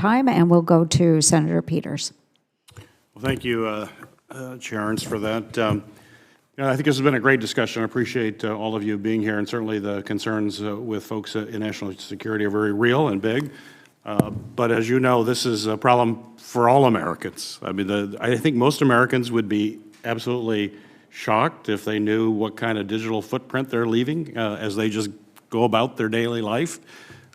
time, and we'll go to Senator Peters. Well, thank you, Chair Ernst, for that. I think this has been a great discussion. I appreciate all of you being here, and certainly the concerns with folks in national security are very real and big. But as you know, this is a problem for all Americans. I mean, I think most Americans would be absolutely shocked if they knew what kind of digital footprint they're leaving as they just go about their daily life.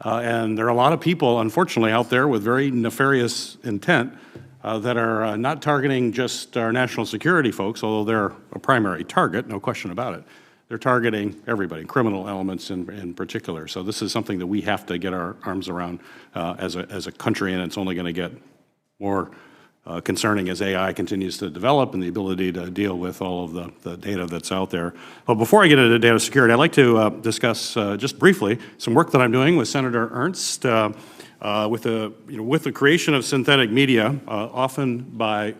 And there are a lot of people, unfortunately, out there with very nefarious intent that are not targeting just our national security folks, although they're a primary target, no question about it. They're targeting everybody, criminal elements in particular. So this is something that we have to get our arms around as a country, and it's only going to get more concerning as AI continues to develop and the ability to deal with all of the data that's out there. But before I get into data security, I'd like to discuss just briefly some work that I'm doing with Senator Ernst with the creation of synthetic media, often by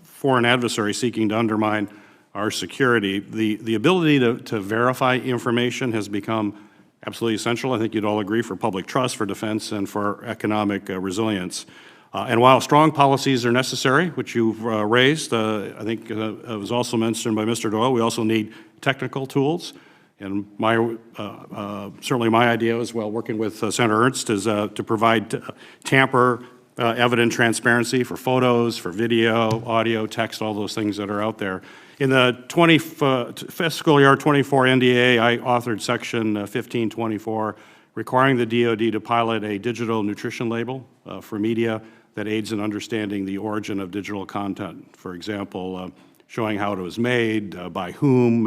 foreign adversaries seeking to undermine our security. The ability to verify information has become absolutely essential. I think you'd all agree, for public trust, for defense, and for economic resilience. And while strong policies are necessary, which you've raised, I think it was also mentioned by Mr. Doyle, we also need technical tools. And certainly my idea as well, working with Senator Ernst, is to provide tamper-evident transparency for photos, for video, audio, text, all those things that are out there. In the fiscal year 24 NDA, I authored Section 1524, requiring the DoD to pilot a digital nutrition label for media that aids in understanding the origin of digital content. For example, showing how it was made, by whom,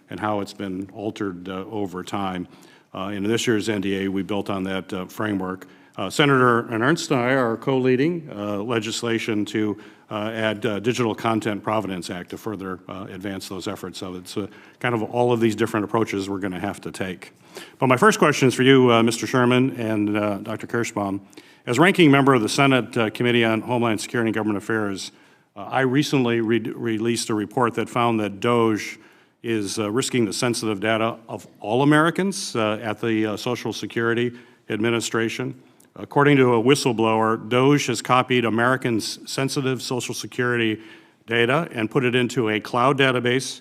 and how it's been altered over time. In this year's NDA, we built on that framework. Senator Ernst and I are co-leading legislation to add Digital Content Provenance Act to further advance those efforts. So it's kind of all of these different approaches we're going to have to take. But my first question is for you, Mr. Sherman and Dr. Kirschbaum. As ranking member of the Senate Committee on Homeland Security and Government Affairs, I recently released a report that found that DOGE is risking the sensitive data of all Americans at the Social Security Administration. According to a whistleblower, DOGE has copied Americans' sensitive Social Security data and put it into a cloud database,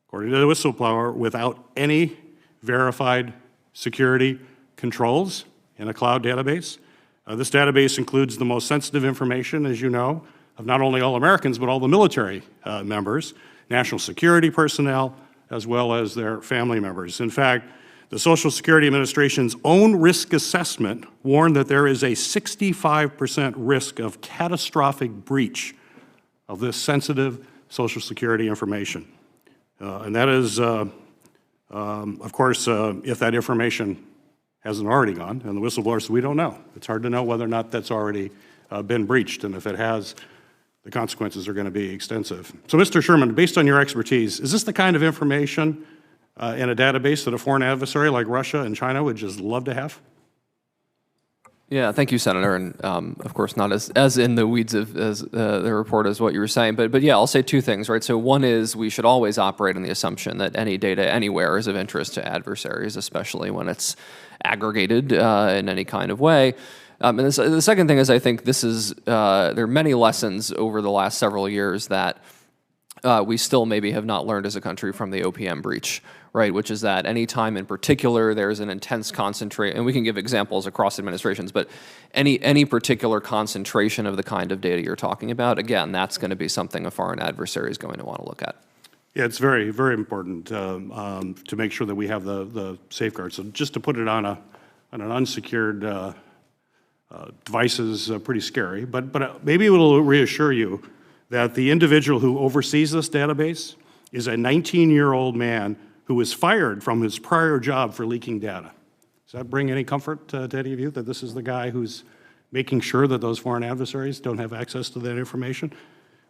according to the whistleblower, without any verified security controls in a cloud database. This database includes the most sensitive information, as you know, of not only all Americans, but all the military members, national security personnel, as well as their family members. In fact, the Social Security Administration's own risk assessment warned that there is a 65% risk of catastrophic breach of this sensitive Social Security information. And that is, of course, if that information hasn't already gone, and the whistleblower says, we don't know. It's hard to know whether or not that's already been breached, and if it has, the consequences are going to be extensive. So, Mr. Sherman, based on your expertise, is this the kind of information in a database that a foreign adversary like Russia and China would just love to have? Yeah, thank you, Senator, and of course not as in the weeds as the report as what you were saying, but yeah, I'll say two things, right? So one is we should always operate on the assumption that any data anywhere is of interest to adversaries, especially when it's aggregated in any kind of way. And the second thing is I think this is, there are many lessons over the last several years that we still maybe have not learned as a country from the OPM breach, right? Which is that any time in particular there's an intense concentration, and we can give examples across administrations, but any particular concentration of the kind of data you're talking about, again, that's going to be something a foreign adversary is going to want to look at. Yeah, it's very, very important to make sure that we have the safeguards. So just to put it on an unsecured device is pretty scary, but maybe it will reassure you that the individual who oversees this database is a 19-year-old man who was fired from his prior job for leaking data. Does that bring any comfort to any of you, that this is the guy who's making sure that those foreign adversaries don't have access to that information?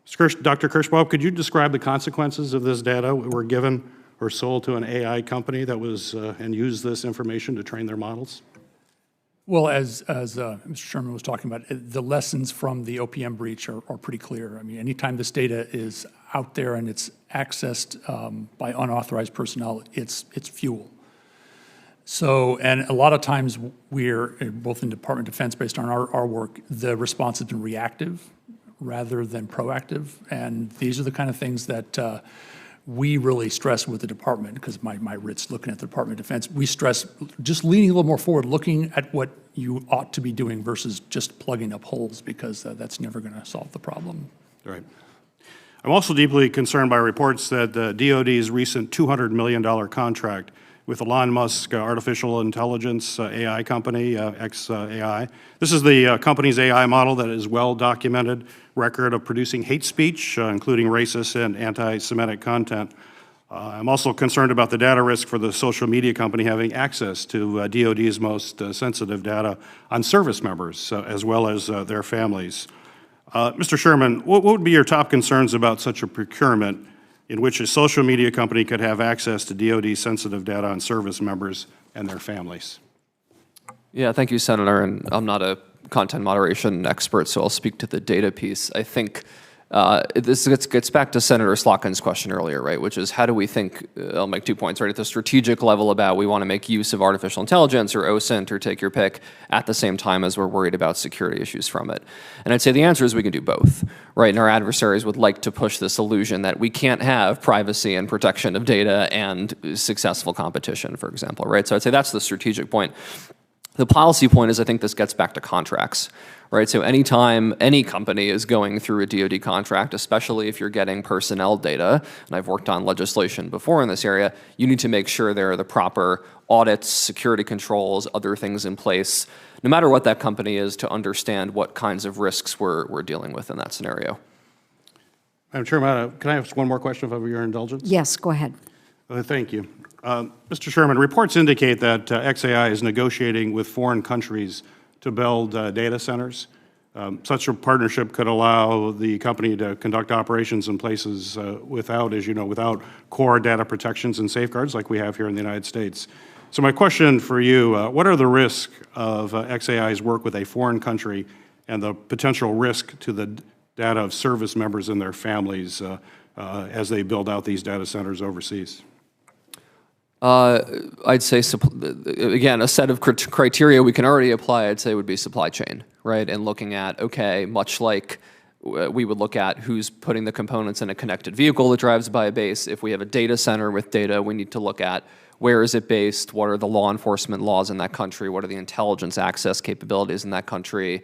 Dr. Kirschbaum, could you describe the consequences of this data were given or sold to an AI company that was and used this information to train their models? Well, as Mr. Sherman was talking about, the lessons from the OPM breach are pretty clear. I mean, anytime this data is out there and it's accessed by unauthorized personnel, it's fuel. So, and a lot of times we're, both in Department of Defense, based on our work, the response has been reactive rather than proactive. And these are the kind of things that we really stress with the department, because my writ's looking at the Department of Defense. We stress just leaning a little more forward, looking at what you ought to be doing versus just plugging up holes, because that's never going to solve the problem. Right. I'm also deeply concerned by reports that the DoD's recent $200 million contract with Elon Musk artificial intelligence AI company, XAI. This is the company's AI model that is well-documented record of producing hate speech, including racist and anti-Semitic content. I'm also concerned about the data risk for the social media company having access to DoD's most sensitive data on service members, as well as their families. Mr. Sherman, what would be your top concerns about such a procurement in which a social media company could have access to DoD sensitive data on service members and their families? Yeah, thank you, Senator. And I'm not a content moderation expert, so I'll speak to the data piece. I think this gets back to Senator Slotkin's question earlier, right, which is how do we think, I'll make 2 points, right, at the strategic level about we want to make use of artificial intelligence or OSINT or take your pick at the same time as we're worried about security issues from it. And I'd say the answer is we can do both, right, and our adversaries would like to push this illusion that we can't have privacy and protection of data and successful competition, for example, right? So I'd say that's the strategic point. The policy point is I think this gets back to contracts, right? So anytime any company is going through a DoD contract, especially if you're getting personnel data, and I've worked on legislation before in this area, you need to make sure there are the proper audits, security controls, other things in place, no matter what that company is, to understand what kinds of risks we're dealing with in that scenario. Madam Chairman, can I ask one more question, if I have your indulgence? Yes, go ahead. Thank you. Mr. Sherman, reports indicate that XAI is negotiating with foreign countries to build data centers. Such a partnership could allow the company to conduct operations in places without, as you know, without core data protections and safeguards like we have here in the United States. So my question for you, what are the risks of XAI's work with a foreign country and the potential risk to the data of service members and their families as they build out these data centers overseas? I'd say, again, a set of criteria we can already apply, I'd say would be supply chain, right? And looking at, okay, much like we would look at who's putting the components in a connected vehicle that drives by a base. If we have a data center with data, we need to look at where is it based, what are the law enforcement laws in that country, what are the intelligence access capabilities in that country,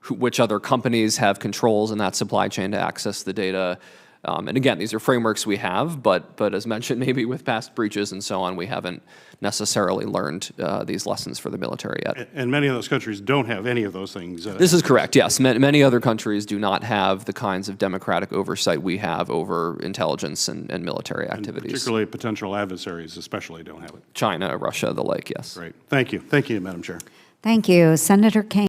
which other companies have controls in that supply chain to access the data. And again, these are frameworks we have, but as mentioned, maybe with past breaches and so on, we haven't necessarily learned these lessons for the military yet. And many of those countries don't have any of those things. This is correct, yes. Many other countries do not have the kinds of democratic oversight we have over intelligence and military activities. And particularly potential adversaries especially don't have it. China, Russia, the like, yes. Great. Thank you. Thank you, Madam Chair. Thank you. Senator Kane.